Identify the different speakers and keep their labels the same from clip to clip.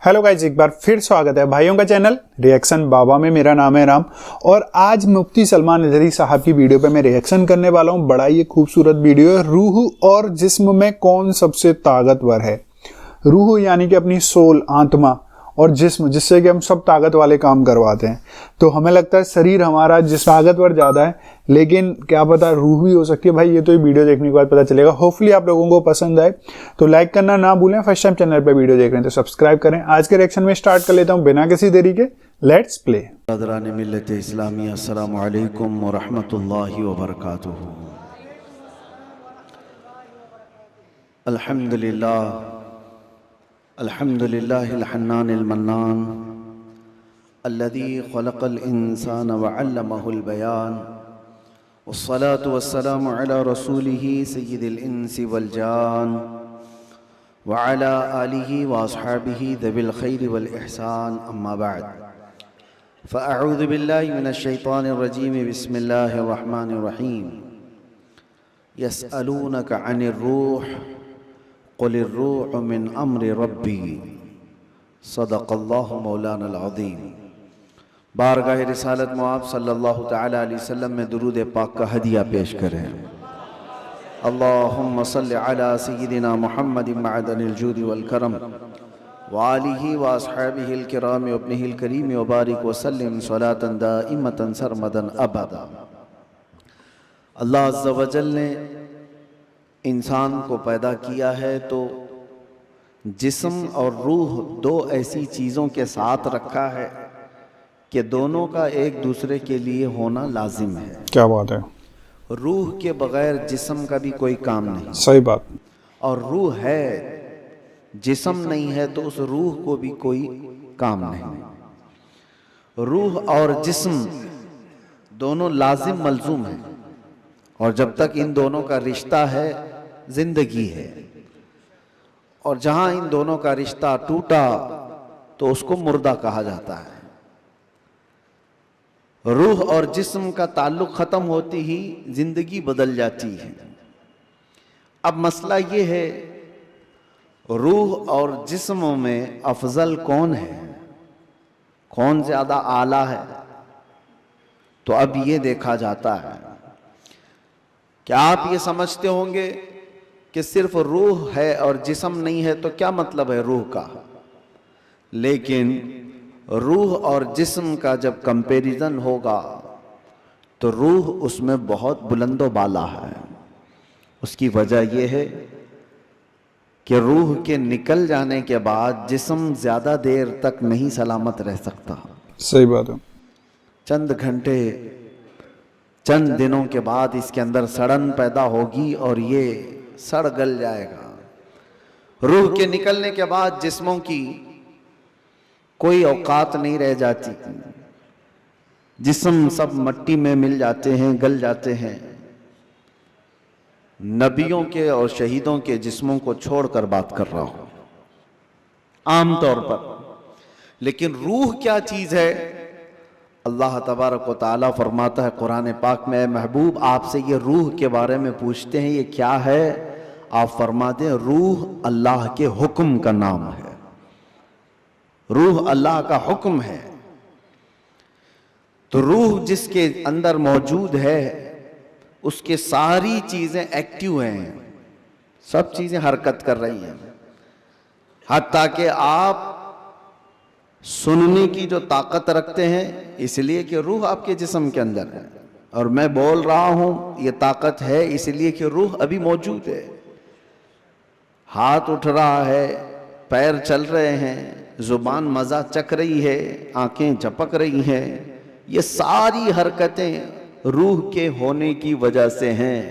Speaker 1: Hello guys, एक बार फिर स्वागत है भाइयों का चैनल रिएक्शन बाबा में। मेरा नाम है राम और आज मुफ्ती सलमान अजहरी साहब की वीडियो पे मैं रिएक्शन करने वाला हूँ। बड़ा ही खूबसूरत वीडियो है। रूह और जिस्म में कौन सबसे ताकतवर है। रूह यानी कि अपनी सोल, आत्मा, और जिस्म जिससे कि हम सब ताकत वाले काम करवाते हैं। तो हमें लगता है शरीर हमारा जिस ताकतवर ज़्यादा है, लेकिन क्या पता रूह भी हो सकती है। भाई ये तो ये वीडियो देखने के बाद पता चलेगा। होपफुली आप लोगों को पसंद आए तो लाइक करना ना भूलें। फर्स्ट टाइम चैनल पे वीडियो देख रहे हैं तो सब्सक्राइब करें। आज के रिएक्शन में स्टार्ट कर लेता हूँ बिना किसी देरी के। Let's play.
Speaker 2: बरदरान मिल्लत इस्लामी, अस्सलामु अलैकुम व रहमतुल्लाहि व बरकातुहू। अल्हम्दुलिल्लाह अल्हम्दुलिल्लाहिल हन्नानिल मन्नान अल्लज़ी खलक़ल इंसान व अल्लमहुल बयान वस्सलातु वस्सलामु अला रसूलिही सय्यिदिल इंसी वल जान व अला आलिही व अस्हाबिही ज़विल खैरि वल इहसान, अम्मा बाद। फ़अऊज़ु बिल्लाहि मिनश शैतानिर रजीम, बिस्मिल्लाहिर रहमानिर रहीम। यसअलूनका अनिर रूह क़ुलिर रूह मिन अम्रि रब्बी, सदक़ल्लाहु मौलाना अज़ीम। बारगाह रिसालत मुआब सल्लल्लाहु तआला अलैहि वसल्लम में दुरूद पाक का हदिया पेश करें। अल्लाहुम्मा सल्लि अला सय्यिदिना मुहम्मदिन मअदनिल जूदि वल करम व आलिही व अस्हाबिहिल किराम व इब्निहिल करीम व बारिक व सल्लिम सलातन दाइमतन सरमदन अबदा। अल्लाह अज़्ज़ा व जल ने इंसान को पैदा किया है तो जिस्म और रूह दो ऐसी चीज़ों के साथ रखा है कि दोनों का एक दूसरे के लिए होना लाजिम है।
Speaker 1: क्या बात है।
Speaker 2: रूह के बगैर जिस्म का भी कोई काम नहीं।
Speaker 1: सही बात।
Speaker 2: और रूह है, जिस्म नहीं है तो उस रूह को भी कोई काम नहीं। रूह और जिस्म दोनों लाजिम मलजूम है और जब तक इन दोनों का रिश्ता है जिंदगी है, और जहां इन दोनों का रिश्ता टूटा तो उसको मुर्दा कहा जाता है। रूह और जिस्म का ताल्लुक खत्म होती ही जिंदगी बदल जाती है। अब मसला ये है, रूह और जिस्म में अफजल कौन है, कौन ज्यादा आला है। तो अब ये देखा जाता है। क्या आप ये समझते होंगे कि सिर्फ रूह है और जिस्म नहीं है, तो क्या मतलब है रूह का। लेकिन रूह और जिस्म का जब कंपैरिजन होगा तो रूह उसमें बहुत बुलंदो बाला है। उसकी वजह यह है कि रूह के निकल जाने के बाद जिस्म ज्यादा देर तक नहीं सलामत रह सकता।
Speaker 1: सही बात है।
Speaker 2: चंद घंटे, चंद दिनों के बाद इसके अंदर सड़न पैदा होगी और ये सड़ गल जाएगा। रूह के निकलने के बाद जिस्मों की कोई औकात नहीं रह जाती। जिस्म सब मट्टी में मिल जाते हैं, गल जाते हैं। नबियों के और शहीदों के जिस्मों को छोड़कर बात कर रहा हूं आमतौर पर। लेकिन रूह क्या चीज है, अल्लाह तबारक व तआला फरमाता है कुरान पाक में, महबूब आपसे ये रूह के बारे में पूछते हैं ये क्या है, आप फरमा दें रूह अल्लाह के हुक्म का नाम है। रूह अल्लाह का हुक्म है। तो रूह जिसके अंदर मौजूद है उसके सारी चीजें एक्टिव हैं, सब चीजें हरकत कर रही हैं। हत्ता कि आप सुनने की जो ताकत रखते हैं इसलिए कि रूह आपके जिस्म के अंदर है, और मैं बोल रहा हूं ये ताकत है इसलिए कि रूह अभी मौजूद है। हाथ उठ रहा है, पैर चल रहे हैं, जुबान मजा चख रही है, आंखें झपक रही हैं, ये सारी हरकतें रूह के होने की वजह से हैं।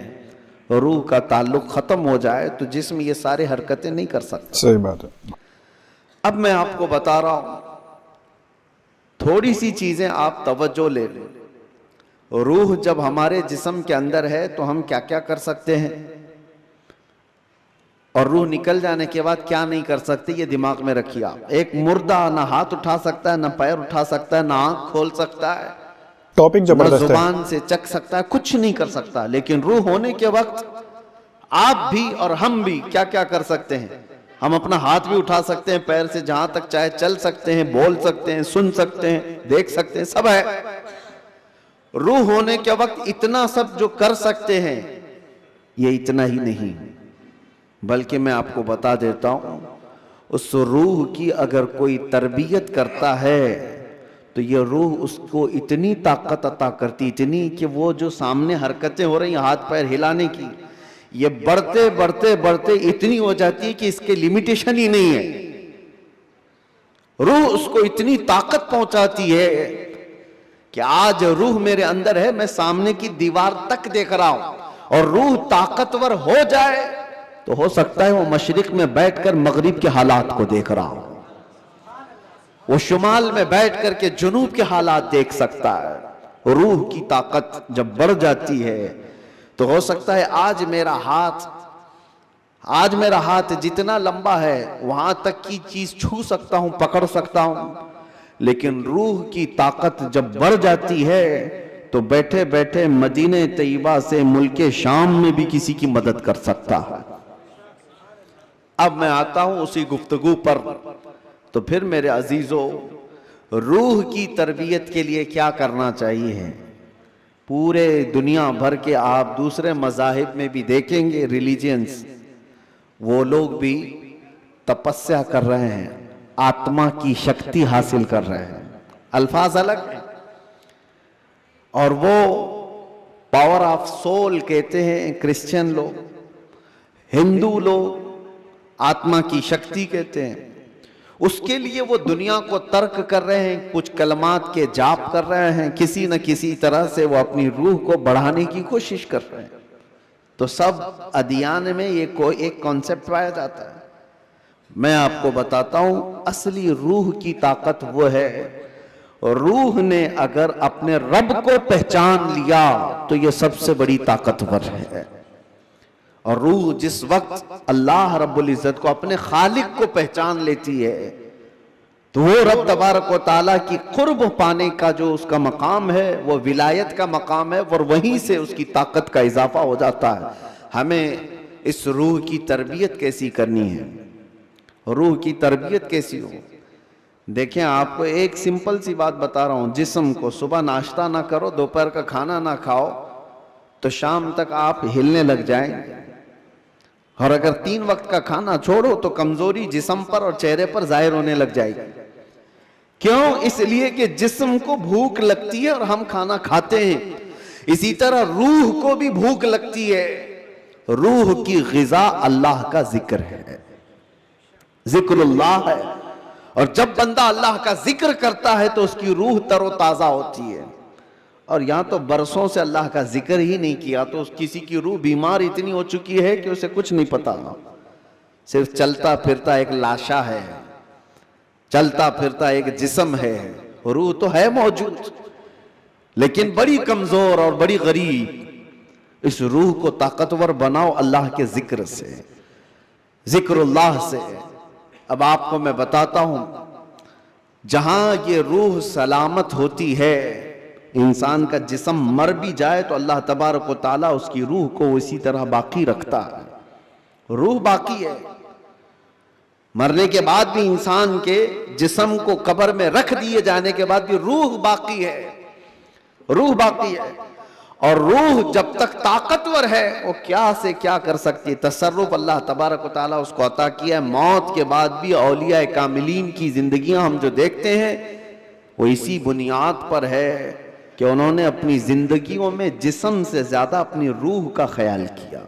Speaker 2: रूह का ताल्लुक खत्म हो जाए तो जिस्म ये सारी हरकतें नहीं कर सकता।
Speaker 1: सही बात है।
Speaker 2: अब मैं आपको बता रहा हूं, थोड़ी सी चीजें आप तवज्जो ले लें। रूह जब हमारे जिस्म के अंदर है तो हम क्या क्या कर सकते हैं, और रूह निकल जाने के बाद क्या नहीं कर सकते, ये दिमाग में रखिए आप। एक मुर्दा ना हाथ उठा सकता है, ना पैर उठा सकता है, ना आंख खोल सकता है,
Speaker 1: टॉपिक जबरदस्त है,
Speaker 2: जुबान से चख सकता है, कुछ नहीं कर सकता। लेकिन रूह होने के वक्त आप भी और हम भी क्या क्या कर सकते हैं, हम अपना हाथ भी उठा सकते हैं, पैर से जहां तक चाहे चल सकते हैं, बोल सकते हैं, सुन सकते हैं, देख सकते हैं, सब है। रूह होने के वक्त इतना सब जो कर सकते हैं, ये इतना ही नहीं, बल्कि मैं आपको बता देता हूं, उस रूह की अगर कोई तरबियत करता है तो ये रूह उसको इतनी ताकत अता करती, इतनी कि वो जो सामने हरकतें हो रही हाथ पैर हिलाने की, ये बढ़ते बढ़ते बढ़ते इतनी हो जाती है कि इसके लिमिटेशन ही नहीं है। रूह उसको इतनी ताकत पहुंचाती है कि आज रूह मेरे अंदर है, मैं सामने की दीवार तक देख रहा हूं, और रूह ताकतवर हो जाए तो हो सकता है वो मशरिक में बैठकर मगरिब के हालात को देख रहा हो, वो शुमाल में बैठ करके जुनूब के हालात देख सकता है। रूह की ताकत जब बढ़ जाती है तो हो सकता है आज मेरा हाथ जितना लंबा है वहां तक की चीज छू सकता हूं, पकड़ सकता हूं, लेकिन रूह की ताकत जब बढ़ जाती है तो बैठे बैठे मदीने तैयबा से मुल्के शाम में भी किसी की मदद कर सकता है। अब मैं आता हूं उसी गुफ्तगू पर। तो फिर मेरे अजीजों, रूह की तरबियत के लिए क्या करना चाहिए? पूरे दुनिया भर के आप दूसरे मज़ाहिब में भी देखेंगे, रिलीजियंस, वो लोग भी तपस्या कर रहे हैं, आत्मा की शक्ति हासिल कर रहे हैं। अल्फाज अलग हैं और वो पावर ऑफ सोल कहते हैं क्रिश्चियन लोग, हिंदू लोग आत्मा की शक्ति कहते हैं। उसके लिए वो दुनिया को तर्क कर रहे हैं, कुछ कलमात के जाप कर रहे हैं, किसी न किसी तरह से वो अपनी रूह को बढ़ाने की कोशिश कर रहे हैं। तो सब अदियान में ये कोई एक कॉन्सेप्ट पाया जाता है। मैं आपको बताता हूं, असली रूह की ताकत वो है, रूह ने अगर अपने रब को पहचान लिया तो ये सबसे बड़ी ताकतवर है। और रूह जिस वक्त अल्लाह रब्बुल इज्जत को, अपने खालिक को पहचान लेती है तो वो रब तबारक व तआला की कुर्ब पाने का जो उसका मकाम है वो विलायत का मकाम है, और वहीं से उसकी ताकत का इजाफा हो जाता है। हमें इस रूह की तरबियत कैसी करनी है, रूह की तरबियत कैसी हो? देखें, आपको एक सिंपल सी बात बता रहा हूं, जिस्म को सुबह नाश्ता ना करो, दोपहर का खाना ना खाओ, तो शाम तक आप हिलने लग जाएंगे। और अगर 3 वक्त का खाना छोड़ो तो कमजोरी जिस्म पर और चेहरे पर जाहिर होने लग जाएगी। क्यों? इसलिए कि जिस्म को भूख लगती है और हम खाना खाते हैं। इसी तरह रूह को भी भूख लगती है। रूह की ग़िज़ा अल्लाह का जिक्र है, जिक्रुल्लाह है। और जब बंदा अल्लाह का जिक्र करता है तो उसकी रूह तरोताजा होती है। और यहां तो बरसों से अल्लाह का जिक्र ही नहीं किया तो किसी की रूह बीमार इतनी हो चुकी है कि उसे कुछ नहीं पता, सिर्फ चलता फिरता एक लाशा है, चलता फिरता एक जिस्म है, रूह तो है मौजूद लेकिन बड़ी कमजोर और बड़ी गरीब। इस रूह को ताकतवर बनाओ अल्लाह के जिक्र से, जिक्रुल्लाह से। अब आपको मैं बताता हूं, जहां ये रूह सलामत होती है, इंसान का जिस्म मर भी जाए तो अल्लाह तबारक व तआला उसकी रूह को इसी तरह बाकी रखता है। रूह बाकी है, मरने के बाद भी इंसान के जिस्म को कब्र में रख दिए जाने के बाद भी रूह बाकी है, रूह बाकी है। और रूह जब तक ताकतवर है वो क्या से क्या कर सकती है। तसर्रुफ अल्लाह तबारक व तआला उसको अता किया है। मौत के बाद भी औलिया कामिलीन की जिंदगियां हम जो देखते हैं वो इसी बुनियाद पर है कि उन्होंने अपनी जिंदगियों में जिस्म से ज्यादा अपनी रूह का ख्याल किया।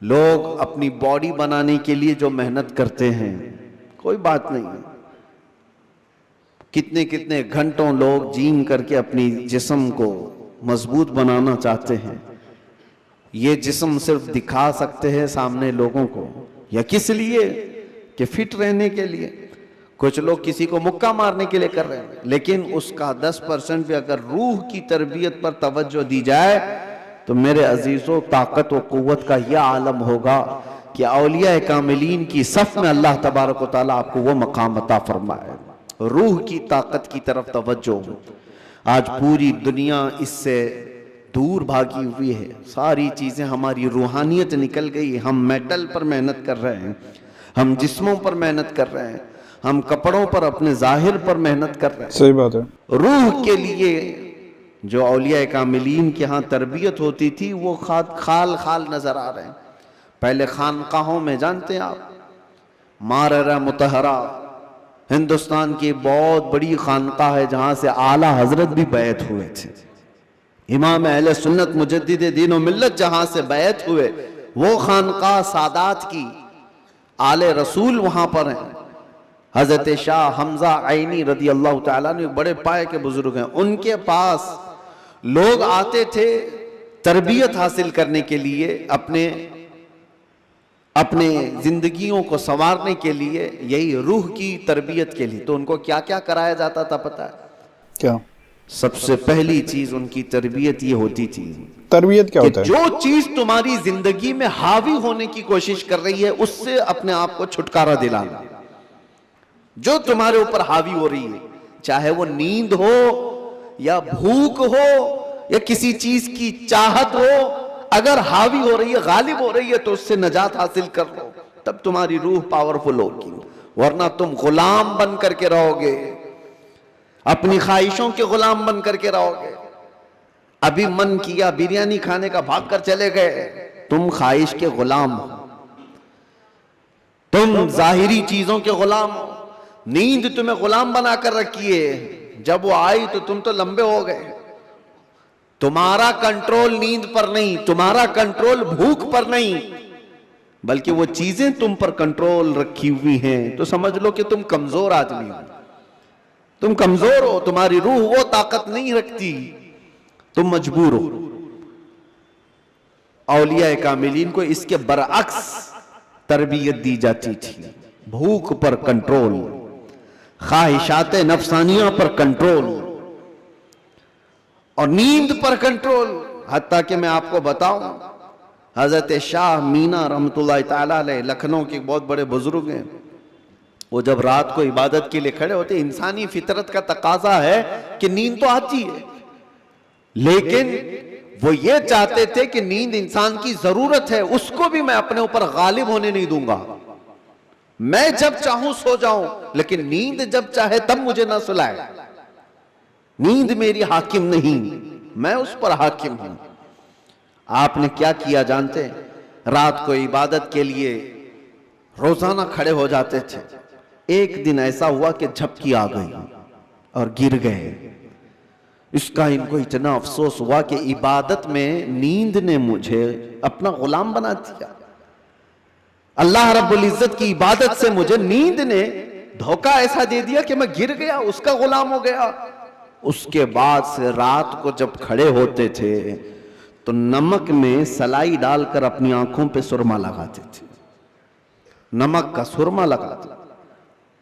Speaker 2: लोग अपनी बॉडी बनाने के लिए जो मेहनत करते हैं, कोई बात नहीं, कितने कितने घंटों लोग जिम करके अपनी जिस्म को मजबूत बनाना चाहते हैं। ये जिस्म सिर्फ दिखा सकते हैं सामने लोगों को, या किस लिए कि फिट रहने के लिए। कुछ लोग किसी को मुक्का मारने के लिए कर रहे हैं, लेकिन उसका 10% भी अगर रूह की तरबियत पर तवज्जो दी जाए तो मेरे अजीजों, ताकत व कुव्वत का यह आलम होगा कि औलिया कामिलीन की सफ में अल्लाह तबारक व तआला आपको वो मकाम अता फरमाए। रूह की ताकत की तरफ तवज्जो। आज पूरी दुनिया इससे दूर भागी हुई है, सारी चीजें, हमारी रूहानियत निकल गई, हम मेटल पर मेहनत कर रहे हैं। हम जिस्मों पर मेहनत कर रहे हैं, हम कपड़ों पर, अपने जाहिर पर मेहनत कर रहे हैं।
Speaker 1: सही बात है।
Speaker 2: रूह के लिए जो औलिया कामिलीन के यहाँ तरबियत होती थी वो खाल खाल नजर आ रहे हैं। पहले खानकाहों में, जानते हैं आप, माररा मुतहरा हिंदुस्तान की बहुत बड़ी खानकाह है जहां से आला हजरत भी बैत हुए थे। इमाम अहले सुन्नत मुजद्दिद दीन व मिल्लत जहां से बैत हुए, वो खानकाह सादात की, आले रसूल वहां पर हैं। हजरत शाह हमजा आइनी रदी अल्लाह तआला ने बड़े पाए के बुजुर्ग हैं, उनके पास लोग आते थे तरबियत हासिल करने के लिए, अपने जिंदगियों को संवारने के लिए, यही रूह की तरबियत के लिए। तो उनको क्या क्या कराया जाता था पता है
Speaker 1: क्या?
Speaker 2: सबसे पहली चीज उनकी तरबियत ये होती थी,
Speaker 1: तरबियत क्या होता है?
Speaker 2: जो चीज तुम्हारी जिंदगी में हावी होने की कोशिश कर रही है उससे अपने आप को छुटकारा दिलाना। जो तुम्हारे ऊपर हावी हो रही है, चाहे वो नींद हो या भूख हो या किसी चीज की चाहत हो, अगर हावी हो रही है, गालिब हो रही है, तो उससे नजात हासिल कर लो, तब तुम्हारी रूह पावरफुल होगी। वरना तुम गुलाम बन करके रहोगे, अपनी ख्वाहिशों के गुलाम बन करके रहोगे। अभी मन किया बिरयानी खाने का, भाग कर चले गए, तुम ख्वाहिश के गुलाम हो, तुम जाहिरी चीजों के गुलाम हो। नींद तुम्हें गुलाम बनाकर रखी है, जब वो आई तो तुम तो लंबे हो गए। तुम्हारा कंट्रोल नींद पर नहीं, तुम्हारा कंट्रोल भूख पर नहीं, बल्कि वो चीजें तुम पर कंट्रोल रखी हुई हैं। तो समझ लो कि तुम कमजोर आदमी हो, तुम कमजोर हो, तुम्हारी रूह वो ताकत नहीं रखती, तुम मजबूर हो। औलिया कामिलीन को इसके बरअक्स तरबियत दी जाती थी। भूख पर कंट्रोल, ख्वाहिशात नफसानिया पर कंट्रोल और नींद पर कंट्रोल। हत्ता कि मैं आपको बताऊं, हजरत शाह मीना रहमतुल्लाह ताला अलैह लखनऊ के बहुत बड़े बुजुर्ग हैं, वो जब रात को इबादत के लिए खड़े होते, इंसानी फितरत का तकाजा है कि नींद तो आती है, लेकिन वो ये चाहते थे कि नींद इंसान की जरूरत है, उसको भी मैं अपने ऊपर गालिब होने नहीं दूंगा। मैं जब चाहूं सो जाऊं, लेकिन नींद जब चाहे तब मुझे ना सुलाए। नींद मेरी हाकिम नहीं, मैं उस पर हाकिम हूं। आपने क्या किया जानते हैं? रात को इबादत के लिए रोजाना खड़े हो जाते थे। एक दिन ऐसा हुआ कि झपकी आ गई और गिर गए। इसका इनको इतना अफसोस हुआ कि इबादत में नींद ने मुझे अपना गुलाम बना दिया। अल्लाह रब्बुल इज्जत की इबादत से मुझे नींद ने धोखा ऐसा दे दिया कि मैं गिर गया, उसका गुलाम हो गया। उसके बाद से रात को जब खड़े होते थे तो नमक में सलाई डालकर अपनी आंखों पे सुरमा लगाते थे, नमक का सुरमा लगाते।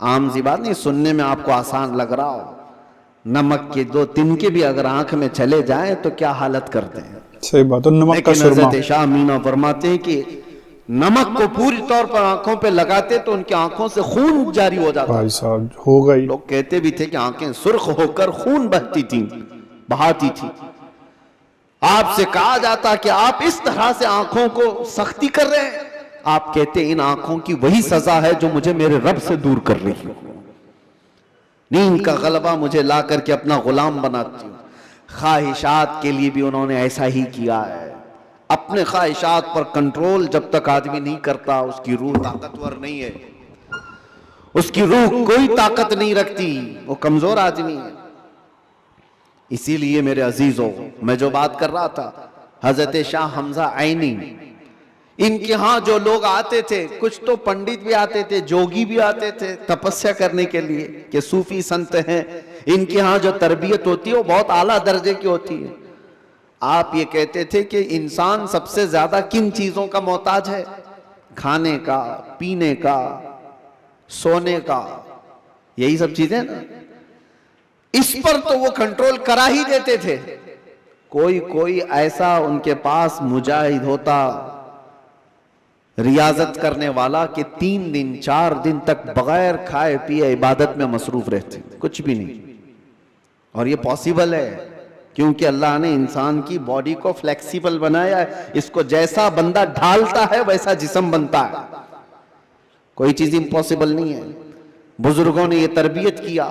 Speaker 2: आम सी बात नहीं, सुनने में आपको आसान लग रहा हो, नमक के 2 तिनके भी अगर आंख में चले जाएं तो क्या हालत करते हैं।
Speaker 1: सही बात है, नमक का सुरमा।
Speaker 2: हज़रत शाह मीना फरमाते हैं कि नमक को पूरी तौर पर आंखों पे लगाते तो उनकी आंखों से खून जारी हो जाता।
Speaker 1: भाई साहब हो गई।
Speaker 2: लोग कहते भी थे कि आंखें सुर्ख होकर खून बहती थी, बहाती थी। आपसे कहा जाता कि आप इस तरह से आंखों को सख्ती कर रहे हैं, आप कहते इन आंखों की वही सजा है जो मुझे मेरे रब से दूर कर रही है। नींद का गलबा मुझे ला करके अपना गुलाम बनाती हूँ। ख्वाहिशात के लिए भी उन्होंने ऐसा ही किया है। अपने ख्वाहिशात पर कंट्रोल जब तक आदमी नहीं करता, उसकी रूह ताकतवर नहीं है, उसकी रूह कोई ताकत नहीं रखती, वो कमजोर आदमी है। इसीलिए मेरे अजीजों, मैं जो बात कर रहा था, हजरत शाह हमजा आइनी, इनके यहाँ जो लोग आते थे, कुछ तो पंडित भी आते थे, जोगी भी आते थे तपस्या करने के लिए कि सूफी संत हैं। इनके यहाँ जो तरबियत होती है वो बहुत आला दर्जे की होती है। आप ये कहते थे कि इंसान सबसे ज्यादा किन चीजों का मोहताज है? खाने का, पीने का, सोने का, यही सब चीजें ना। इस पर तो वो कंट्रोल करा ही देते थे। कोई कोई ऐसा उनके पास मुजाहिद होता, रियाजत करने वाला, कि 3 दिन 4 दिन तक बगैर खाए पिए इबादत में मसरूफ रहते, कुछ भी नहीं। और ये पॉसिबल है क्योंकि अल्लाह ने इंसान की बॉडी को फ्लेक्सिबल बनाया है। इसको जैसा बंदा ढालता है वैसा जिस्म बनता है। कोई चीज इम्पॉसिबल नहीं है। बुजुर्गों ने ये तरबियत किया।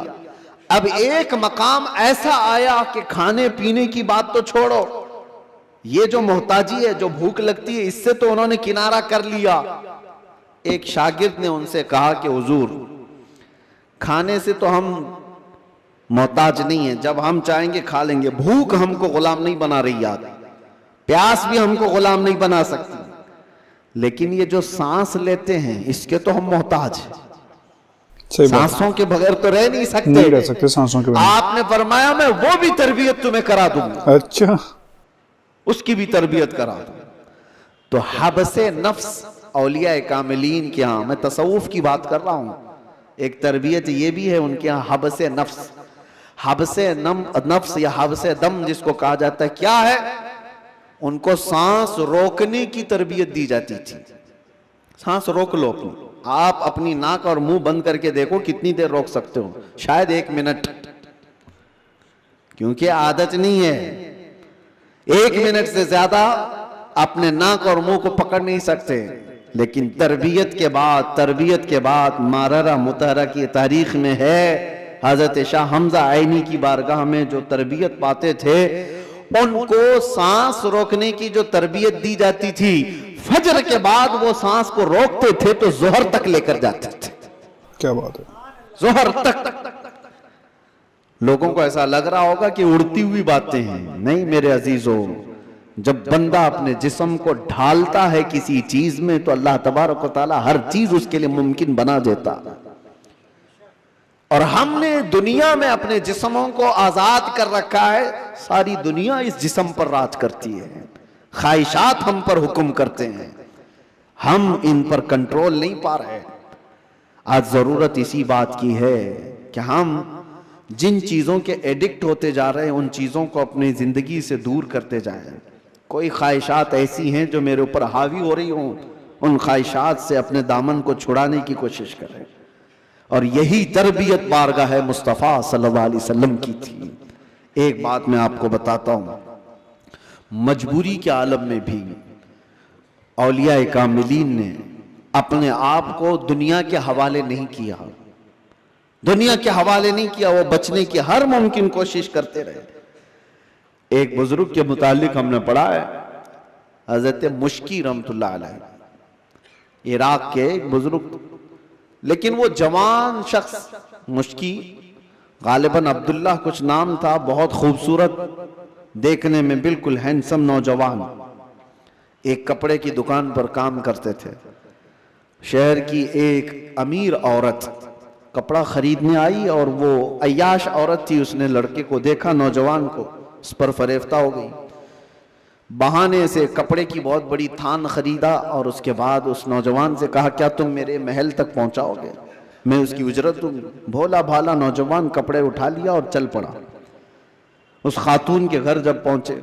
Speaker 2: अब एक मकाम ऐसा आया कि खाने पीने की बात तो छोड़ो, ये जो मोहताजी है, जो भूख लगती है, इससे तो उन्होंने किनारा कर लिया। एक शागिर्द ने उनसे कहा कि हुजूर, खाने से तो हम मोहताज नहीं है, जब हम चाहेंगे खा लेंगे, भूख हमको गुलाम नहीं बना रही यार, प्यास भी हमको गुलाम नहीं बना सकती, लेकिन ये जो सांस लेते हैं इसके तो हम मोहताज हैं। सांसों के बगैर तो रह नहीं सकते
Speaker 1: सांसों के बगैर।
Speaker 2: आपने फरमाया मैं वो भी तरबियत तुम्हें करा दूंगा।
Speaker 1: अच्छा,
Speaker 2: उसकी भी तरबियत करा दूं। तो हबसे नफ्स औलिया कामिलीन के यहाँ, मैं तसव्वुफ की बात कर रहा हूं, एक तरबियत ये भी है उनके यहाँ, हबसे नफ्स। हबसे नफ्स या हबसे दम जिसको कहा जाता है, क्या है? उनको सांस रोकने की तरबियत दी जाती थी। सांस रोक लो अपनी, आप अपनी नाक और मुंह बंद करके देखो कितनी देर रोक सकते हो, शायद 1 मिनट, क्योंकि आदत नहीं है। 1 मिनट से ज्यादा अपने नाक और मुंह को पकड़ नहीं सकते। लेकिन तरबियत के बाद माररा मुतहरा की तारीख में है, हजरत शाह हमजा आइनी की बारगाह में जो तरबियत पाते थे, उनको सांस रोकने की जो तरबियत दी जाती थी, फजर के बाद वो सांस को रोकते थे तो जोहर तक लेकर जाते थे।
Speaker 1: क्या बात है,
Speaker 2: जोहर तक। लोगों को ऐसा लग रहा होगा कि उड़ती हुई बातें हैं, नहीं मेरे अजीजों, जब बंदा अपने जिस्म को ढालता है किसी चीज में तो अल्लाह तबारक व तआला हर चीज उसके लिए मुमकिन बना देता। और हमने दुनिया में अपने जिस्मों को आजाद कर रखा है, सारी दुनिया इस जिस्म पर राज करती है, ख्वाहिशात हम पर हुक्म करते हैं, हम इन पर कंट्रोल नहीं पा रहे। आज जरूरत इसी बात की है कि हम जिन चीजों के एडिक्ट होते जा रहे हैं उन चीजों को अपनी जिंदगी से दूर करते जाएं। कोई ख्वाहिशात ऐसी हैं जो मेरे ऊपर हावी हो रही हों, उन ख्वाहिशात से अपने दामन को छुड़ाने की कोशिश करें। और यही तरबियत बारगाह है मुस्तफ़ा सल्लल्लाहु अलैहि वसल्लम की थी। एक बात मैं आपको बताता हूं, मजबूरी के आलम में भी औलिया कामिलीन ने अपने आप को दुनिया के हवाले नहीं किया, दुनिया के हवाले नहीं किया, वो बचने की हर मुमकिन कोशिश करते रहे। एक बुजुर्ग के मुतालिक हमने पढ़ा है, हजरत मुश्की रहमतुल्लाह अलैह, इराक के एक बुजुर्ग, लेकिन वो जवान शख्स, मुश्की गालिबन अब्दुल्लाह कुछ नाम था, बहुत खूबसूरत, देखने में बिल्कुल हैंडसम नौजवान, एक कपड़े की दुकान पर काम करते थे। शहर की एक अमीर औरत कपड़ा खरीदने आई और वो अय्याश औरत थी, उसने लड़के को देखा, नौजवान को, उस पर फरेफ्ता हो गई। बहाने से कपड़े की बहुत बड़ी थान खरीदा और उसके बाद उस नौजवान से कहा, क्या तुम मेरे महल तक पहुंचाओगे, मैं उसकी उजरत दूंगी। भोला भाला नौजवान कपड़े उठा लिया और चल पड़ा। उस खातून के घर जब पहुंचे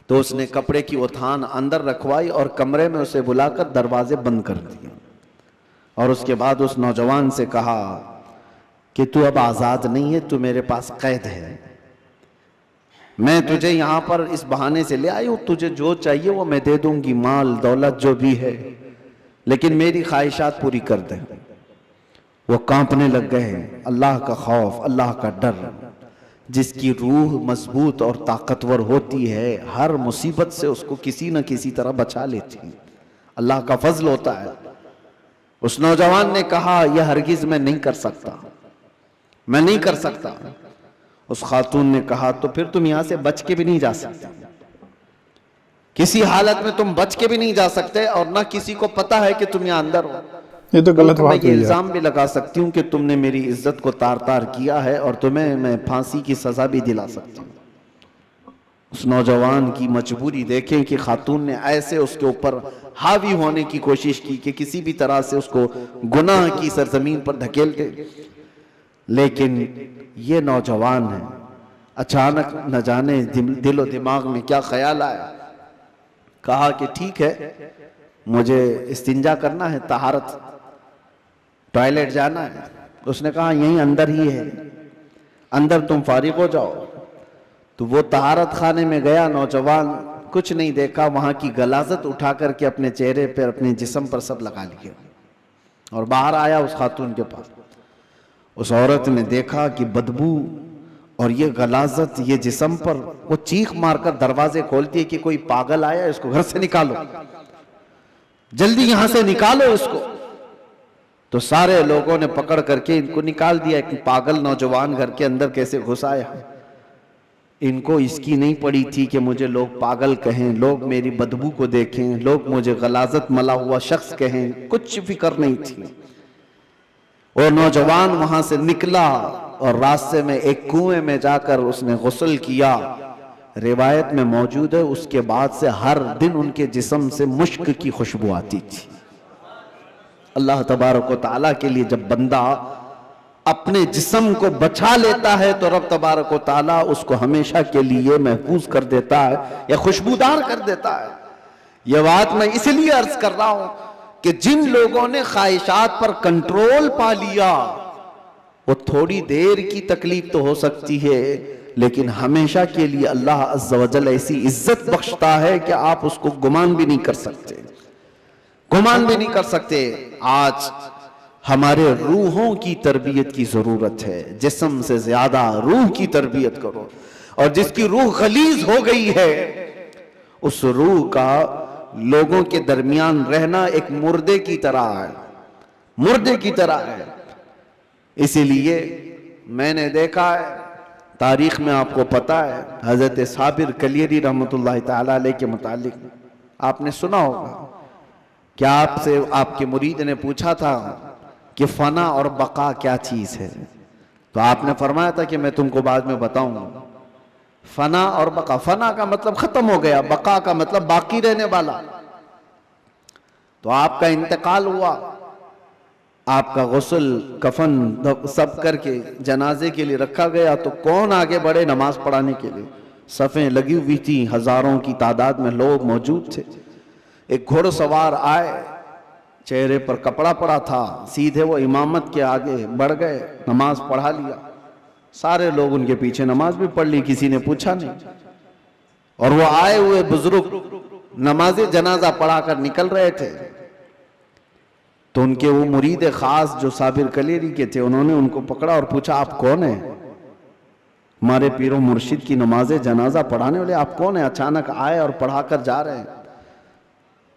Speaker 2: तो उसने कपड़े की वो थान अंदर रखवाई और कमरे में उसे बुलाकर दरवाजे बंद कर दिए। और उसके बाद उस नौजवान से कहा कि तू अब आजाद नहीं है, तू मेरे पास कैद है, मैं तुझे यहां पर इस बहाने से ले आई हूं, तुझे जो चाहिए वो मैं दे दूंगी, माल दौलत जो भी है, लेकिन मेरी ख्वाहिशात पूरी कर दे। वो कांपने लग गए। अल्लाह का खौफ, अल्लाह का डर, जिसकी रूह मजबूत और ताकतवर होती है, हर मुसीबत से उसको किसी न किसी तरह बचा लेती है, अल्लाह का फजल होता है। उस नौजवान ने कहा, यह हरगिज मैं नहीं कर सकता, मैं नहीं कर सकता। उस खातून ने कहा, तो फिर तुम यहां से बच के भी नहीं जा सकते, किसी हालत में तुम बच के भी नहीं जा सकते, और ना किसी को पता है कि तुम यहां अंदर हो।
Speaker 1: ये तो गलत बात है।
Speaker 2: इल्जाम भी लगा सकती हूँ कि तुमने मेरी इज्जत को तार तार किया है और तुम्हें मैं फांसी की सजा भी दिला सकती हूँ। उस नौजवान की मजबूरी देखें कि खातून ने ऐसे उसके ऊपर हावी होने की कोशिश की कि किसी भी तरह से उसको गुनाह की सरजमीन पर धकेल दे। लेकिन ये नौजवान है, अचानक न जाने दिलो दिमाग में क्या ख्याल आया, कहा कि ठीक है, मुझे इस्तिंजा करना है, तहारत, टॉयलेट जाना है। उसने कहा यहीं अंदर ही है, अंदर तुम फारिग हो जाओ। तो वो तहारत खाने में गया। नौजवान कुछ नहीं देखा, वहां की गलाजत उठा करके अपने चेहरे पर, अपने जिस्म पर सब लगा लिया। और बाहर आया उस खातून के पास। उस औरत ने देखा कि बदबू और ये गलाजत ये जिस्म पर, वो चीख मारकर दरवाजे खोलती है कि कोई पागल आया, इसको घर से निकालो, जल्दी यहां से निकालो इसको। तो सारे लोगों ने पकड़ करके इनको निकाल दिया। एक पागल नौजवान घर के अंदर कैसे घुस आया। इनको इसकी नहीं पड़ी थी कि मुझे लोग पागल कहें, लोग मेरी बदबू को देखें, लोग मुझे गलाजत मला हुआ शख्स कहें, कुछ फिक्र नहीं थी। वो नौजवान वहां से निकला और रास्ते में एक कुएं में जाकर उसने गुस्ल किया। रिवायत में मौजूद है उसके बाद से हर दिन उनके जिस्म से मुश्क की खुशबू आती थी। अल्लाह तबारक व तआला के लिए जब बंदा अपने जिस्म को बचा लेता है तो रब तबारक व तआला उसको हमेशा के लिए महफूज कर देता है या खुशबूदार कर देता है। यह बात मैं इसलिए अर्ज कर रहा हूं कि जिन लोगों ने ख्वाहिशात पर कंट्रोल पा लिया, वो थोड़ी देर की तकलीफ तो हो सकती है, लेकिन हमेशा के लिए अल्लाह अज़्ज़ा वजल ऐसी इज्जत बख्शता है कि आप उसको गुमान भी नहीं कर सकते, गुमान भी नहीं कर सकते। आज हमारे रूहों की तरबियत की जरूरत है। जिस्म से ज्यादा रूह की तरबियत करो। और जिसकी रूह खलीज हो गई है, उस रूह का लोगों के दरमियान रहना एक मुर्दे की तरह है, मुर्दे की तरह है। इसीलिए मैंने देखा है, तारीख में आपको पता है, हजरत साबिर कलियरी रहमतुल्लाह ताला अलैह के मुतालिक आपने सुना होगा क्या आपसे आपके मुरीद ने पूछा था कि फना और बका क्या चीज है, तो आपने फरमाया था कि मैं तुमको बाद में बताऊंगा। फना और बका, फना का मतलब खत्म हो गया, बका का मतलब बाकी रहने वाला। तो आपका इंतकाल हुआ, आपका गुस्ल कफन सब करके जनाजे के लिए रखा गया, तो कौन आगे बढ़े नमाज पढ़ाने के लिए। सफ़ें लगी हुई थी, हजारों की तादाद में लोग मौजूद थे। एक घोड़सवार आए, चेहरे पर कपड़ा पड़ा था, सीधे वो इमामत के आगे बढ़ गए, नमाज पढ़ा लिया। सारे लोग उनके पीछे नमाज भी पढ़ ली, किसी ने पूछा नहीं। और वो आए हुए बुजुर्ग नमाज जनाजा पढ़ाकर निकल रहे थे, तो उनके वो मुरीद खास जो साबिर कलेरी के थे, उन्होंने उनको पकड़ा और पूछा आप कौन है? हमारे पीरो मुर्शिद की नमाज जनाजा पढ़ाने वाले आप कौन है? अचानक आए और पढ़ाकर जा रहे हैं।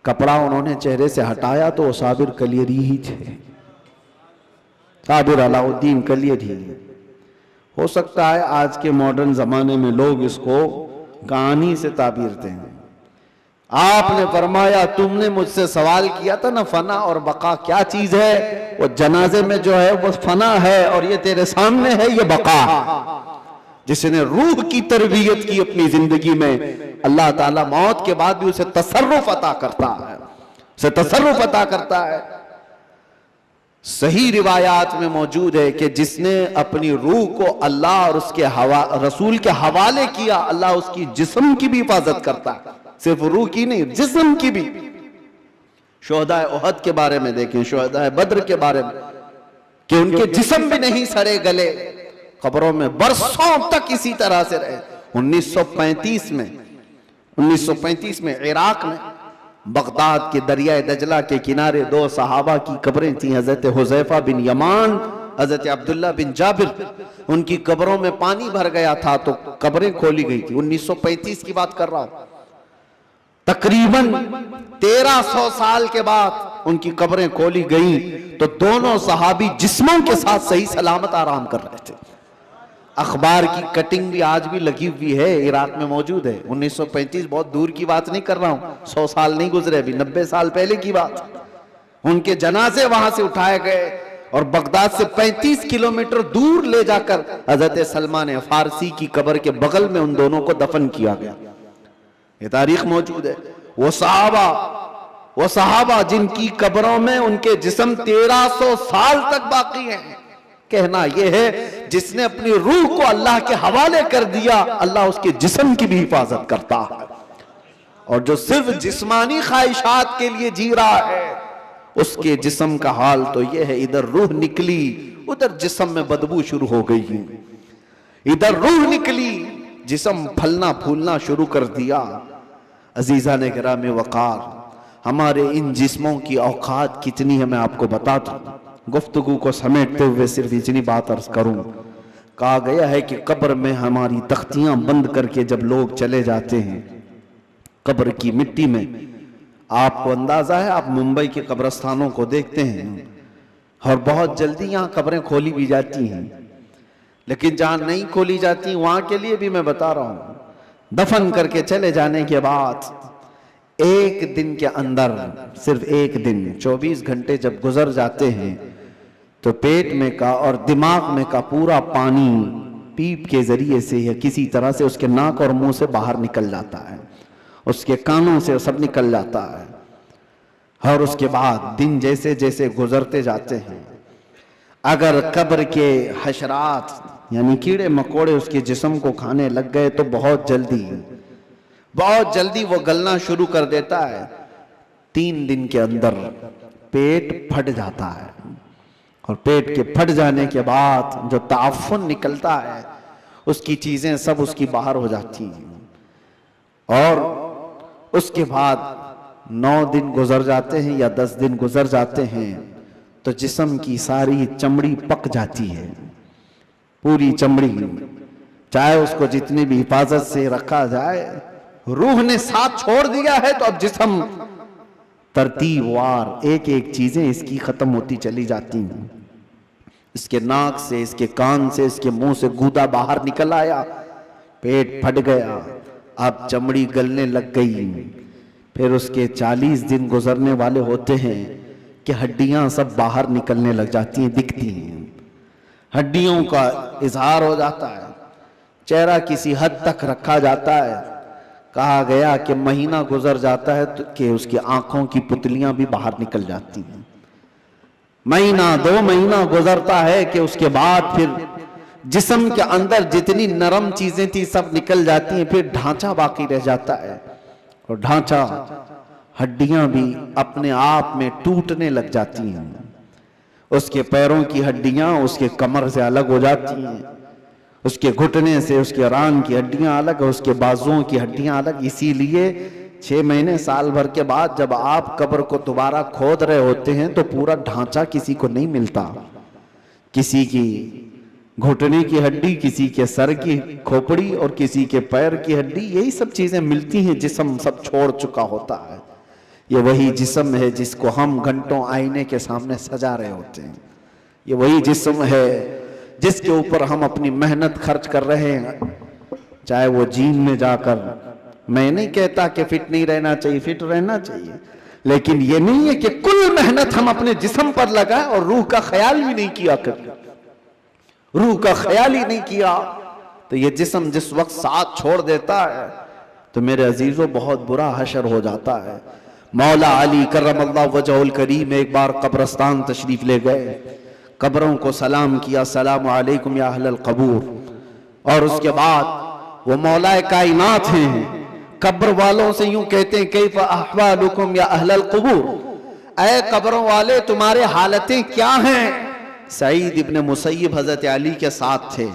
Speaker 2: कपड़ा उन्होंने चेहरे से हटाया तो वो साबिर कलियरी ही थे, साबिर अलाउद्दीन कलियरी। हो सकता है आज के मॉडर्न जमाने में लोग इसको कहानी से ताबीर दें। आपने फरमाया तुमने मुझसे सवाल किया था ना फना और बका क्या चीज है, वो जनाजे में जो है वो फना है और ये तेरे सामने है ये बका। जिसने रूह की तरबियत की अपनी जिंदगी में, अल्लाह ताला मौत के बाद भी उसे तसर्रुफ अता करता है, उसे तसर्रुफ अता करता है। सही रिवायात में मौजूद है कि जिसने अपनी रूह को अल्लाह और उसके रसूल के हवाले किया, अल्लाह उसकी जिस्म की भी हिफाजत करता है, सिर्फ रूह की नहीं जिस्म की भी। शुहदाए उहद के बारे में देखें, शुहदाए बद्र के बारे में, कि उनके जिस्म भी नहीं सड़े गले, कब्रों में बरसों तक इसी तरह से रहे। 1935 में इराक में बगदाद के दरिया दजला के किनारे दो सहाबा की कब्रें थी, हजरत हुज़ैफा बिन यमान, हजरत अब्दुल्ला बिन जाबिर। उनकी कब्रों में पानी भर गया था तो कब्रें खोली गई थी। 1935 की बात कर रहा हूं। तकरीबन 1300 साल के बाद उनकी कब्रें खोली गई तो दोनों सहाबी जिस्मों के साथ सही सलामत आराम कर रहे थे। अखबार की कटिंग भी आज भी लगी हुई है, इराक में मौजूद है। 1935 बहुत दूर की बात नहीं कर रहा हूं, 100 साल नहीं गुजरे, अभी 90 साल पहले की बात। उनके जनाजे वहां से उठाए गए और बगदाद से 35 किलोमीटर दूर ले जाकर हजरत सलमान फारसी की कब्र के बगल में उन दोनों को दफन किया गया। ये तारीख मौजूद है। वो सहाबा जिनकी कब्रों में उनके जिस्म 1300 साल तक बाकी हैं। कहना यह है जिसने अपनी रूह को अल्लाह के हवाले कर दिया, अल्लाह उसके जिस्म की भी हिफाजत करता है। और जो सिर्फ जिस्मानी ख्वाहिशात के लिए जी रहा है, उसके जिस्म का हाल तो यह है, इधर रूह निकली उधर जिस्म में बदबू शुरू हो गई, इधर रूह निकली जिस्म फलना फूलना शुरू कर दिया। अजीजा ने गिरामे वकार, हमारे इन जिस्मों की औकात कितनी है मैं आपको बता दूं। गुफ्तगू को समेटते हुए सिर्फ इतनी बात अर्ज करूं, कहा गया है कि कब्र में हमारी तख्तियां बंद करके जब लोग चले जाते हैं कब्र की मिट्टी में, आपको अंदाजा है, आप मुंबई के कब्रस्तानों को देखते हैं और बहुत जल्दी यहाँ कब्रें खोली भी जाती हैं, लेकिन जहां नहीं खोली जाती वहां के लिए भी मैं बता रहा हूं, दफन करके चले जाने के बाद एक दिन के अंदर, सिर्फ एक दिन, 24 घंटे जब गुजर जाते हैं तो पेट में का और दिमाग में का पूरा पानी पीप के जरिए से या किसी तरह से उसके नाक और मुंह से बाहर निकल जाता है, उसके कानों से सब निकल जाता है। और उसके बाद दिन जैसे जैसे गुजरते जाते हैं, अगर कब्र के हशरात यानी कीड़े मकोड़े उसके जिस्म को खाने लग गए तो बहुत जल्दी वो गलना शुरू कर देता है। 3 दिन के अंदर पेट फट जाता है और पेट के फट जाने के बाद जो ताफुन निकलता है उसकी चीजें सब उसकी बाहर हो जाती हैं। और उसके बाद 9 दिन गुजर जाते हैं या 10 दिन गुजर जाते हैं तो जिस्म की सारी चमड़ी पक जाती है, पूरी चमड़ी, चाहे उसको जितनी भी हिफाजत से रखा जाए, रूह ने साथ छोड़ दिया है तो अब जिस्म तरतीबवार एक एक चीजें इसकी खत्म होती चली जाती हैं। इसके नाक से, इसके कान से, इसके मुंह से गूदा बाहर निकल आया, पेट फट गया, अब चमड़ी गलने लग गई। फिर उसके 40 दिन गुजरने वाले होते हैं कि हड्डियां सब बाहर निकलने लग जाती हैं, दिखती हैं, हड्डियों का इजहार हो जाता है, चेहरा किसी हद तक रखा जाता है। कहा गया कि महीना गुजर जाता है तो कि उसकी आंखों की पुतलियां भी बाहर निकल जाती हैं। महीना 2 महीना गुजरता है कि उसके बाद फिर जिस्म के अंदर जितनी नरम चीजें थी सब निकल जाती हैं, फिर ढांचा बाकी रह जाता है और ढांचा, हड्डियां भी अपने आप में टूटने लग जाती हैं। उसके पैरों की हड्डियां उसके कमर से अलग हो जाती हैं, उसके घुटने से उसके रान की हड्डियां अलग, उसके बाजुओं की हड्डियां अलग। इसीलिए 6 महीने साल भर के बाद जब आप कब्र को दोबारा खोद रहे होते हैं तो पूरा ढांचा किसी को नहीं मिलता, किसी की घुटने की हड्डी, किसी के सर की खोपड़ी और किसी के पैर की हड्डी, यही सब चीजें मिलती हैं। जिस्म सब छोड़ चुका होता है। ये वही जिस्म है जिसको हम घंटों आईने के सामने सजा रहे होते हैं। ये वही जिस्म है जिसके ऊपर हम अपनी मेहनत खर्च कर रहे हैं, चाहे वो जिम में जाकर, मैं नहीं कहता कि फिट नहीं रहना चाहिए, फिट रहना चाहिए, लेकिन ये नहीं है कि कुल मेहनत हम अपने जिस्म पर लगाए और रूह का ख्याल भी नहीं किया कभी, रूह का ख्याल ही नहीं किया तो ये जिस्म जिस वक्त साथ छोड़ देता है तो मेरे अजीजों बहुत बुरा हशर हो जाता है। मौला अली करमल्लाहु वजहुल करीम एक बार कब्रस्तान तशरीफ ले गए, कब्रों को सलाम किया, सलाम अलैकुम या अहलल कबूर, और उसके बाद वो मौलाए कायनात हैं, कब्र वालों से यूं कहते हैं कैफ अहवालुकुम या अहलल कबूर, ऐ कब्रों वाले तुम्हारे हालतें क्या हैं। सईद इब्ने मुसय्यब हजरत अली के साथ थे।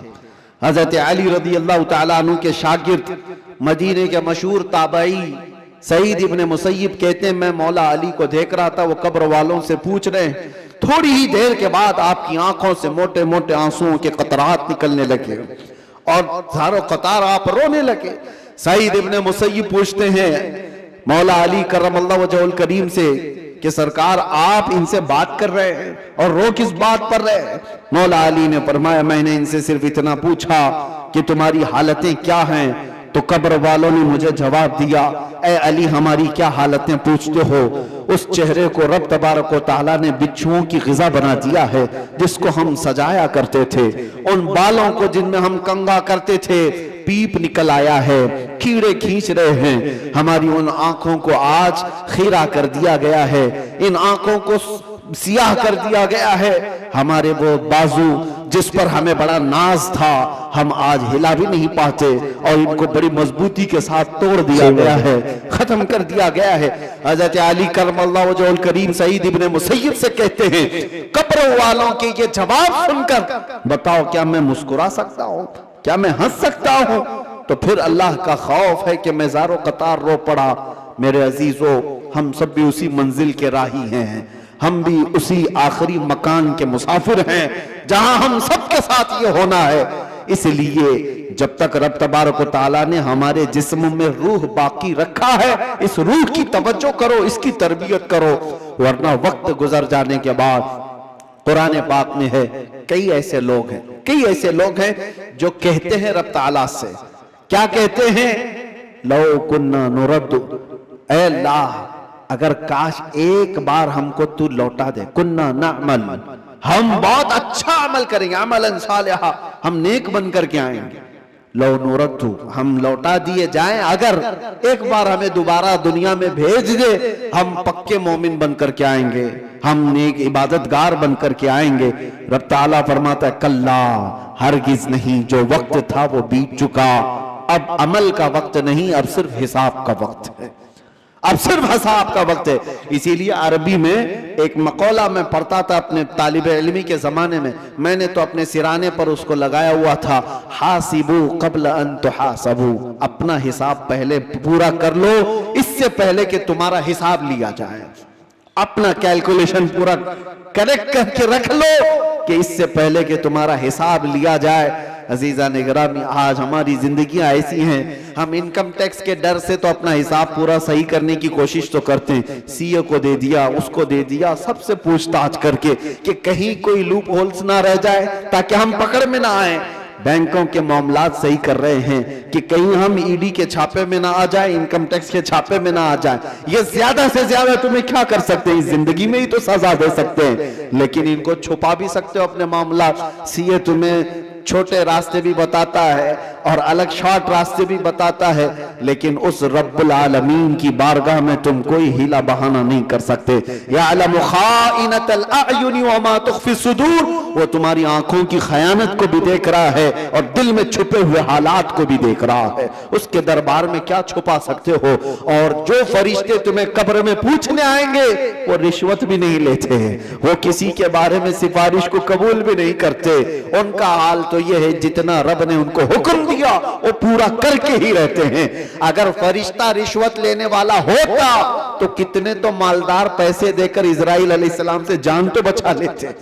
Speaker 2: हजरत अली रदी अल्लाह तआला अन्हु के शागिर्द, मदीने के मशहूर ताबई सईद इब्ने मुसय्यब कहते हैं मैं मौला अली को देख रहा था, वो कब्र वालों से पूछ रहे हैं, थोड़ी ही देर के बाद आपकी आंखों से मोटे मोटे आंसुओं के कतरात निकलने लगे और हजारों कतार आप रोने लगे। सईद इब्ने मुसय्यब पूछते हैं मौला अली करमल्लाहु वजहुल करीम से कि सरकार आप इनसे बात कर रहे हैं और रो किस बात पर रहे हैं। मौला अली ने फरमाया मैंने इनसे सिर्फ इतना पूछा कि तुम्हारी हालतें क्या हैं, तो कब्र वालों ने मुझे जवाब दिया, ए अली हमारी क्या हालतें पूछते हो, उस चेहरे को रब तबारक व तआला ने बिच्छुओं की ग़िज़ा बना दिया है जिसको हम सजाया करते थे, उन बालों को जिनमें हम कंगा करते थे पीप निकल आया है, कीड़े खींच रहे हैं, हमारी उन आंखों को आज खीरा कर दिया गया है, इन आंखों को सियाह कर दिया गया है, हमारे वो बाजू जिस पर हमें बड़ा नाज था हम आज हिला भी नहीं पाते और इनको बड़ी मजबूती के साथ तोड़ दिया गया है, खत्म कर दिया गया है। हजरत अली करमल्लाहु वजहुल करीम सईद इब्ने मुसय्यब से कहते हैं कब्र वालों के ये जवाब सुनकर बताओ क्या मैं मुस्कुरा सकता हूँ, क्या मैं हंस सकता हूँ? तो फिर अल्लाह का खौफ है कि मैं ज़ारो कतार रो पड़ा। मेरे अजीजों हम सब भी उसी मंजिल के राही हैं, हम भी उसी आखिरी मकान के मुसाफिर हैं जहां हम सबके साथ ये होना है। इसलिए जब तक रब तबारक व तआला ने हमारे जिस्म में रूह बाकी रखा है, इस रूह की तवज्जो करो, इसकी तरबियत करो, वरना वक्त गुजर जाने के बाद कुरान पाक में है कई ऐसे लोग हैं जो कहते हैं रब तआला से, क्या कहते हैं, लौ कुन्ना नुरद्दु, ऐ अल्लाह अगर काश एक बार हमको तू लौटा दे, कुन्ना नअमल, हम बहुत अच्छा अमल करेंगे, अमलन सालिहा, हम नेक बन करके आएंगे, लो नुरद्दु, हम लौटा दिए जाएं, अगर एक बार हमें दोबारा दुनिया में भेज दे, हम पक्के मोमिन बन करके आएंगे, हम नेक इबादतगार बन करके आएंगे। रब ताला फरमाता है कल्ला, हरगिज नहीं, जो वक्त था वो बीत चुका, अब अमल का वक्त नहीं, अब सिर्फ हिसाब का वक्त है, अब सिर्फ हिसाब का वक्त है। इसीलिए अरबी में एक मकौला मैं पढ़ता था अपने तालिबे इल्मी के जमाने में, मैंने तो अपने सिराने पर उसको लगाया हुआ था, हासिबू कब्ल अन तुहासबू, अपना हिसाब पहले पूरा कर लो, इससे पहले कि तुम्हारा हिसाब लिया जाए, अपना कैलकुलेशन पूरा करेक्ट करके रख लो कि इससे पहले कि तुम्हारा हिसाब लिया जाए। अजीजा निगरानी, आज हमारी जिंदगियां ऐसी हैं, हम इनकम टैक्स के डर से तो अपना हिसाब पूरा सही करने की कोशिश तो करते हैं, सीए को दे दिया, उसको दे दिया, सबसे पूछताछ करके कि कहीं कोई लूप होल्स ना रह जाए ताकि हम पकड़ में ना आए। बैंकों के मामलात सही कर रहे हैं कि कहीं हम ईडी के छापे में ना आ जाए, इनकम टैक्स के छापे में ना आ जाए। ये ज्यादा से ज्यादा तुम्हें क्या कर सकते हैं, इस जिंदगी में ही तो सजा दे सकते हैं, लेकिन इनको छुपा भी सकते हो अपने मामलात। सीए तुम्हें छोटे रास्ते भी बताता है और अलग शॉर्ट रास्ते भी बताता है, लेकिन उस रब्बुल आलमीन की बारगाह में तुम कोई हीला बहाना नहीं कर सकते। यअलमु खाइनतल अयुनि व मा तुख्फी सुदूर, वो तुम्हारी आंखों की खयानत को भी देख रहा है और दिल में छुपे हुए हालात को भी देख रहा है। उसके दरबार में क्या छुपा सकते हो। और जो फरिश्ते तुम्हें कब्र में पूछने आएंगे वो रिश्वत भी नहीं लेते, वो किसी के बारे में सिफारिश को कबूल भी नहीं करते। उनका हाल तो ये है जितना रब ने उनको हुक्म दिया वो पूरा करके ही रहते हैं। अगर फरिश्ता रिश्वत लेने वाला होता तो कितने तो मालदार पैसे देकर इजराइल अलैहिस्सलाम से जान तो बचा लेते,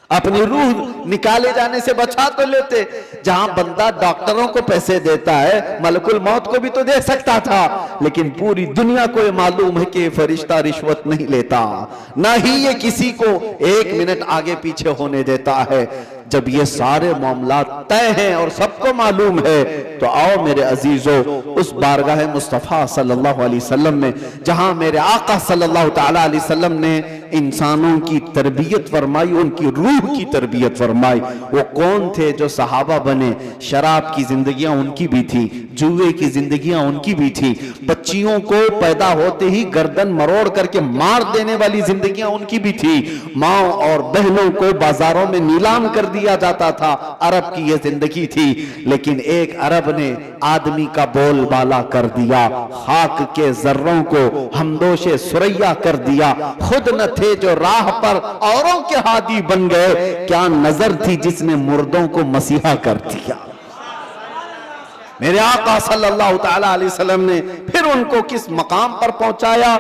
Speaker 2: अपनी रूह निकाले जाने से बचा तो लेते। जहां बंदा डॉक्टरों को पैसे देता है, मलकुल मौत को भी तो दे सकता था, लेकिन पूरी दुनिया को ये मालूम है कि फरिश्ता रिश्वत नहीं लेता, ना ही ये किसी को एक मिनट आगे पीछे होने देता है। जब ये सारे मामला तय हैं और सबको मालूम है, तो आओ मेरे अजीजों उस बारगाह मुस्तफ़ा सल्लल्लाहु अलैहि वसल्लम में, जहां मेरे आका सल्लल्लाहु ताला अलैहि वसल्लम ने इंसानों की तरबियत फरमाई, उनकी रूह की तरबियत फरमाई। वो कौन थे जो सहाबा बने? शराब की जिंदगियां उनकी भी थी, जुए की जिंदगियां उनकी भी थी, बच्चियों को पैदा होते ही गर्दन मरोड़ करके मार देने वाली जिंदगियां उनकी भी थी, माँ और बहनों को बाजारों में नीलाम कर दिया जाता था, अरब की ये जिंदगी थी। लेकिन एक अरब ने आदमी का बोलबाला कर दिया, खाक के जर्रों को हमदोशे सुरैया कर दिया, खुद न थे जो राह पर औरों के हादी बन गए, क्या नजर थी जिसने मुर्दों को मसीहा कर दिया। मेरे आका सल्लल्लाहु ताला अलैहि वसल्लम ने फिर उनको किस मकाम पर पहुंचाया।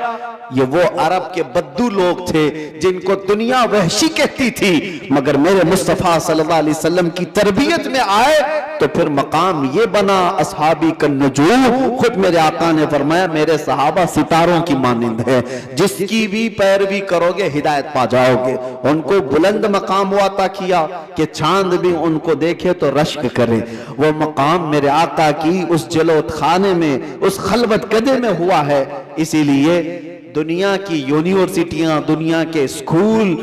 Speaker 2: ये वो अरब के बद्दू लोग थे जिनको दुनिया वहशी कहती थी, मगर मेरे मुस्तफ़ा सल्लल्लाहु अलैहि वसल्लम की तरबियत में आए तो फिर मकाम ये बना असहाबी कन्नुजूम। खुद मेरे आका ने फरमाया मेरे सहाबा सितारों की मानिंद है, जिसकी भी पैरवी करोगे हिदायत पा जाओगे। उनको बुलंद मकाम हुआ था किया कि चांद भी उनको देखे तो रश्क करे। वो मकाम मेरे आका की उस जलोत खाने में, उस खलवत कदे में हुआ है। इसीलिए दुनिया की यूनिवर्सिटियां, दुनिया के स्कूल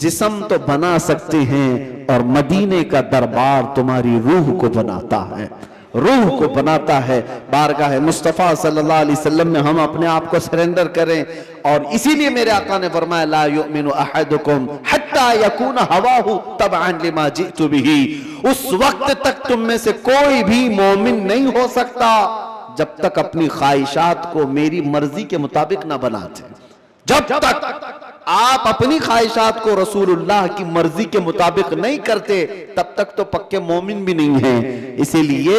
Speaker 2: जिस्म तो बना सकते हैं और मदीने का दरबार तुम्हारी रूह को बनाता है, रूह को बनाता है। बारगाह मुस्तफ़ा सल्लल्लाहु अलैहि वसल्लम में हम अपने आप को सरेंडर करें। और इसीलिए मेरे आका ने फरमाया ला युमिनु अहदुकुम हत्ता यकून हवाहु तबअन लिमा जितु बिही। उस वक्त तक तुम में से कोई भी मोमिन नहीं हो सकता जब तक अपनी ख्वाहिशात को मेरी मर्जी के मुताबिक ना बनाते। जब तक आप अपनी ख्वाहिशात को रसूलुल्लाह की मर्जी के मुताबिक नहीं करते, तब तक तो पक्के मोमिन भी नहीं हैं। इसीलिए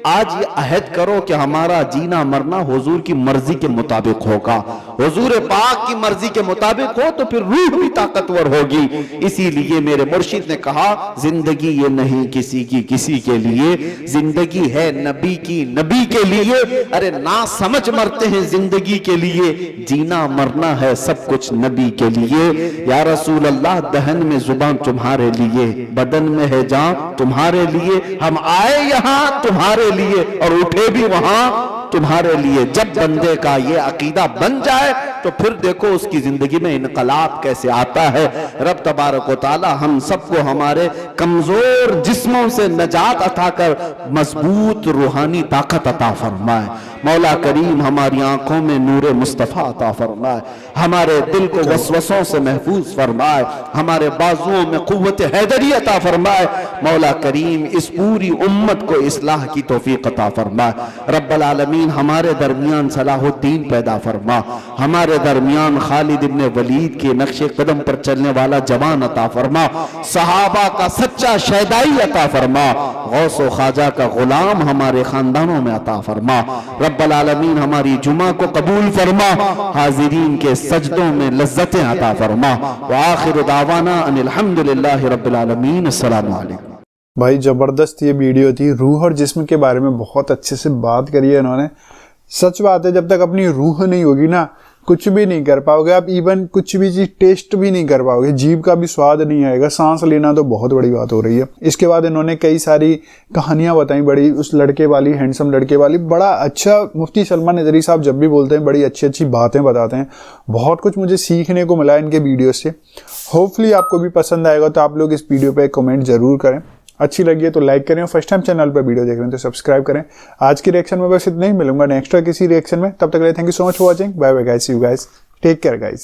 Speaker 2: आज ये अहद करो कि हमारा जीना मरना हुजूर की मर्जी के मुताबिक होगा। हुजूर पाक की मर्जी के मुताबिक हो तो फिर रूह भी ताकतवर होगी। इसीलिए मेरे मुर्शिद ने कहा, जिंदगी ये नहीं किसी की किसी के लिए, जिंदगी है नबी की नबी के लिए। अरे ना समझ मरते हैं जिंदगी के लिए, जीना मरना है सब कुछ नबी के लिए। या रसूल अल्लाह, दहन में जुबान तुम्हारे लिए, बदन में है जान तुम्हारे लिए। हम आए यहाँ तुम्हारे लिए और उठे भी वहां तुम्हारे लिए। जब बंदे का ये अकीदा बन जाए तो फिर देखो उसकी जिंदगी में इनकलाब कैसे आता है। रब तबारक व तआला हम सबको हमारे कमजोर जिस्मों से नजात अता कर मजबूत रूहानी ताकत अता फरमाए। मौला करीम हमारी आंखों में नूरे मुस्तफा अता फरमाए, हमारे दिल को वसवसों से महफूज फरमाए, हमारे बाजुओं में कुव्वत हैदरी अता फरमाए। मौला करीम इस पूरी उम्मत को इस्लाह की तौफीक अता फरमाए। रब्बल आलमीन हमारे दरमियान सलाहुद्दीन पैदा फरमा, हमारे दरमियान खालिद इब्ने वलीद के नक्शे कदम पर चलने वाला जवान अता फरमा, सहाबा का सच्चा शहदाई अता फरमा, गौस व ख्वाजा का गुलाम हमारे खानदानों में अता फरमा। रब्बल आलमीन हमारी जुमा को कबूल फरमा, हाजिरीन के सजदों में लज्जतें अता फरमा। व आखिर दावाना अनिल हम्दुलिल्लाहि रब्बिल आलमीन। अस्सलामु अलैकुम।
Speaker 1: भाई जबरदस्त ये वीडियो थी। रूह और जिस्म के बारे में बहुत अच्छे से बात करी है इन्होंने। सच बात है, जब तक अपनी रूह नहीं होगी ना, कुछ भी नहीं कर पाओगे आप। इवन कुछ भी चीज टेस्ट भी नहीं कर पाओगे, जीभ का भी स्वाद नहीं आएगा। सांस लेना तो बहुत बड़ी बात हो रही है। इसके बाद इन्होंने कई सारी कहानियां बताई बड़ी, उस लड़के वाली, हैंडसम लड़के वाली। बड़ा अच्छा मुफ्ती सलमान नजरी साहब जब भी बोलते हैं बड़ी अच्छी अच्छी बातें बताते हैं। बहुत कुछ मुझे सीखने को मिला इनके वीडियो से। होपफुली आपको भी पसंद आएगा, तो आप लोग इस वीडियो पे कमेंट जरूर करें। अच्छी लगी है तो लाइक करें, और फर्स्ट टाइम चैनल पर वीडियो देख रहे हैं तो सब्सक्राइब करें। आज की रिएक्शन में बस इतना ही, मिलूंगा नेक्स्ट किसी रिएक्शन में। तब तक के लिए thank you so much for watching. Bye bye guys, see you guys, take care guys.